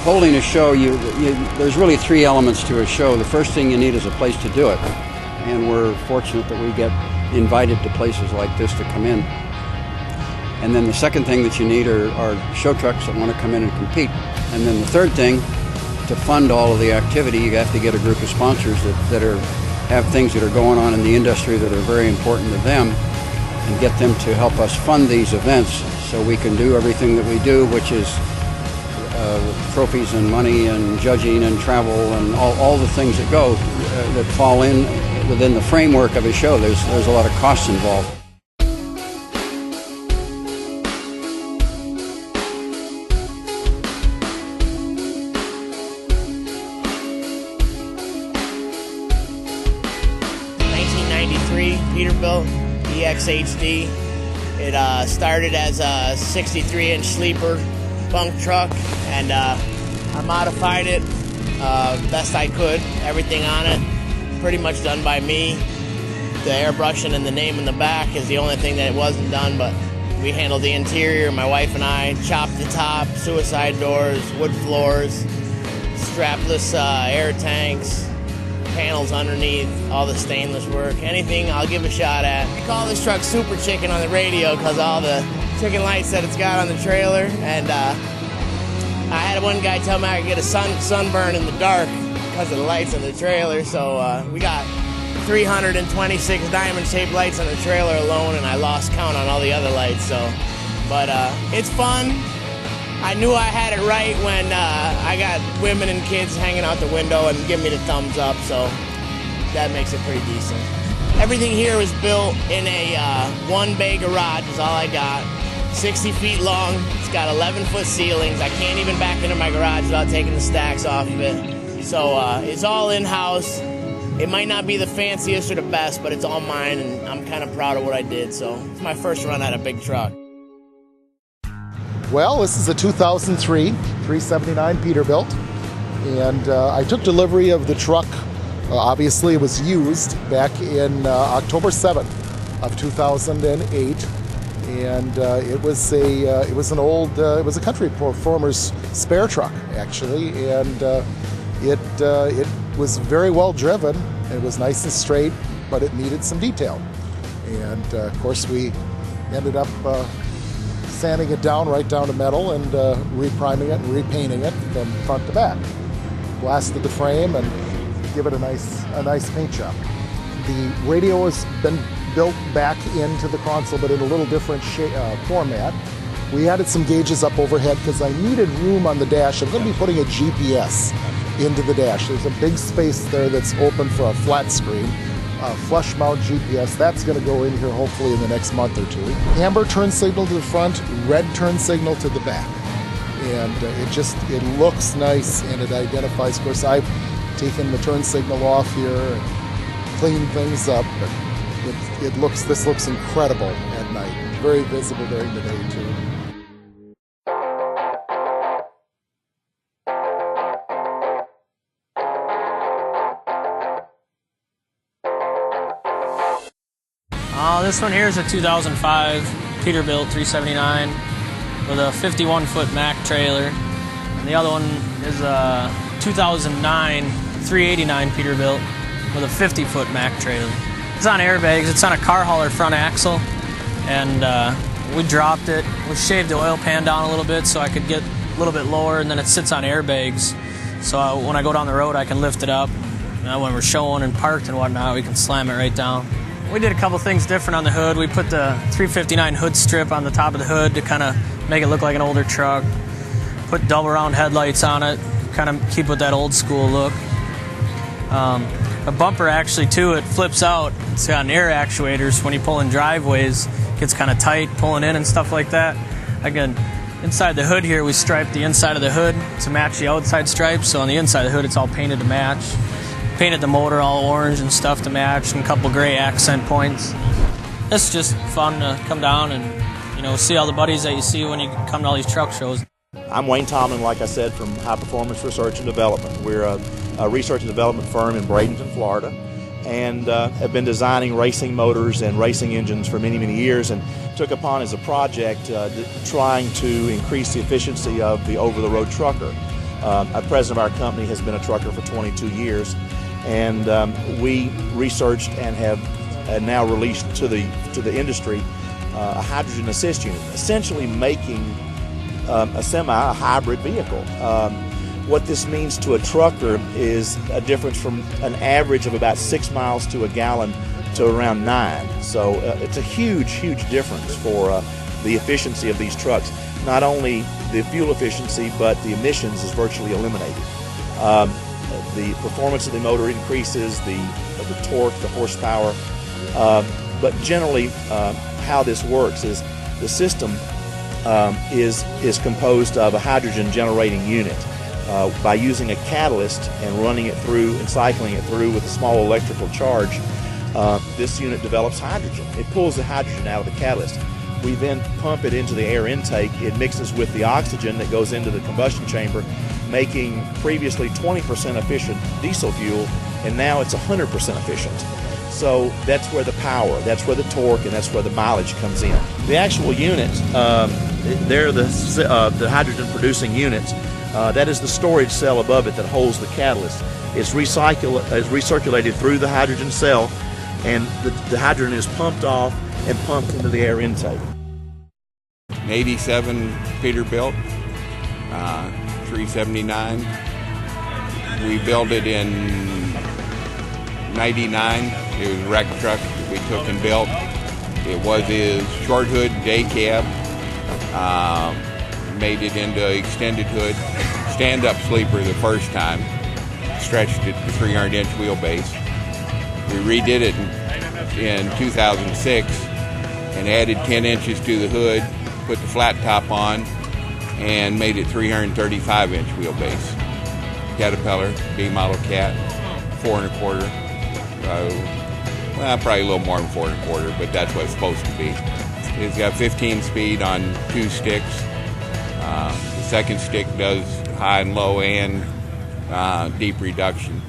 holding a show, there's really three elements to a show. The first thing you need is a place to do it, and we're fortunate that we get invited to places like this to come in. And then the second thing that you need are show trucks that want to come in and compete. And then the third thing, to fund all of the activity, you have to get a group of sponsors that have things that are going on in the industry that are very important to them, and get them to help us fund these events so we can do everything that we do, which is trophies and money and judging and travel and all the things that go that fall in within the framework of a show. There's a lot of costs involved. Peterbilt EXHD. It started as a 63-inch sleeper bunk truck, and I modified it best I could. Everything on it pretty much done by me. The airbrushing and the name in the back is the only thing that wasn't done, but we handled the interior. My wife and I chopped the top, suicide doors, wood floors, strapless air tanks, panels underneath, all the stainless work. Anything I'll give a shot at. We call this truck Super Chicken on the radio because all the chicken lights that it's got on the trailer. And I had one guy tell me I could get a sunburn in the dark because of the lights on the trailer. So we got 326 diamond-shaped lights on the trailer alone, and I lost count on all the other lights. But it's fun. I knew I had it right when I got women and kids hanging out the window and giving me the thumbs up, so that makes it pretty decent. Everything here was built in a one-bay garage is all I got. 60 feet long, it's got 11-foot ceilings. I can't even back into my garage without taking the stacks off of it. So it's all in-house. It might not be the fanciest or the best, but it's all mine, and I'm kind of proud of what I did, so it's my first run at a big truck. Well, this is a 2003 379 Peterbilt, and I took delivery of the truck. Obviously, it was used back in October 7th of 2008, and it was a country performer's spare truck actually, and it was very well driven. It was nice and straight, but it needed some detail, and of course we ended up sanding it down right down to metal and repriming it and repainting it from front to back. Blasted the frame and give it a nice paint job. The radio has been built back into the console, but in a little different format. We added some gauges up overhead because I needed room on the dash. I'm going to be putting a GPS into the dash. There's a big space there that's open for a flat screen. Flush mount GPS, that's going to go in here hopefully in the next month or two. Amber turn signal to the front, red turn signal to the back. And it looks nice and it identifies. Of course, I've taken the turn signal off here and cleaned things up, but this looks incredible at night. Very visible during the day too. This one here is a 2005 Peterbilt 379 with a 51-foot Mack trailer. And the other one is a 2009 389 Peterbilt with a 50-foot Mack trailer. It's on airbags. It's on a car hauler front axle. And we dropped it. We shaved the oil pan down a little bit so I could get a little bit lower, and then it sits on airbags. So when I go down the road, I can lift it up. And when we're showing and parked and whatnot, we can slam it right down. We did a couple things different on the hood. We put the 359 hood strip on the top of the hood to kind of make it look like an older truck. Put double round headlights on it, kind of keep with that old school look. A bumper actually too, it flips out. It's got an air actuators. When you pull in driveways, it gets kind of tight pulling in and stuff like that. Again, inside the hood here, we striped the inside of the hood to match the outside stripes. So on the inside of the hood, it's all painted to match. Painted the motor all orange and stuff to match, and a couple gray accent points. It's just fun to come down and see all the buddies that you see when you come to all these truck shows. I'm Wayne Tomlin, like I said, from High Performance Research and Development. We're a research and development firm in Bradenton, Florida, and have been designing racing motors and racing engines for many, many years, and took upon as a project trying to increase the efficiency of the over-the-road trucker. president of our company has been a trucker for 22 years, and we researched and have now released to the industry a hydrogen assist unit, essentially making a semi a hybrid vehicle. What this means to a trucker is a difference from an average of about 6 miles to a gallon to around 9. So it's a huge, huge difference for the efficiency of these trucks. Not only the fuel efficiency, but the emissions is virtually eliminated. The performance of the motor increases, the torque, the horsepower. But generally, how this works is the system is composed of a hydrogen generating unit. By using a catalyst and running it through and cycling it through with a small electrical charge, this unit develops hydrogen. It pulls the hydrogen out of the catalyst. We then pump it into the air intake. It mixes with the oxygen that goes into the combustion chamber, making previously 20% efficient diesel fuel, and now it's 100% efficient. So that's where the power, that's where the torque, and that's where the mileage comes in. The actual units, they're the hydrogen producing units. That is the storage cell above it that holds the catalyst. It's recirculated through the hydrogen cell, and the hydrogen is pumped off and pumped into the air intake. An 87 Peterbilt, 379. We built it in 99. It was a wreck truck that we took and built. It was his short hood day cab. Made it into extended hood, stand-up sleeper the first time, stretched it to 300-inch wheelbase. We redid it in 2006 and added 10 inches to the hood, put the flat top on, and made it 335-inch wheelbase. Caterpillar, B model cat, 4 1/4. Well, probably a little more than 4 1/4, but that's what it's supposed to be. It's got 15 speed on 2 sticks. The second stick does high and low and deep reduction.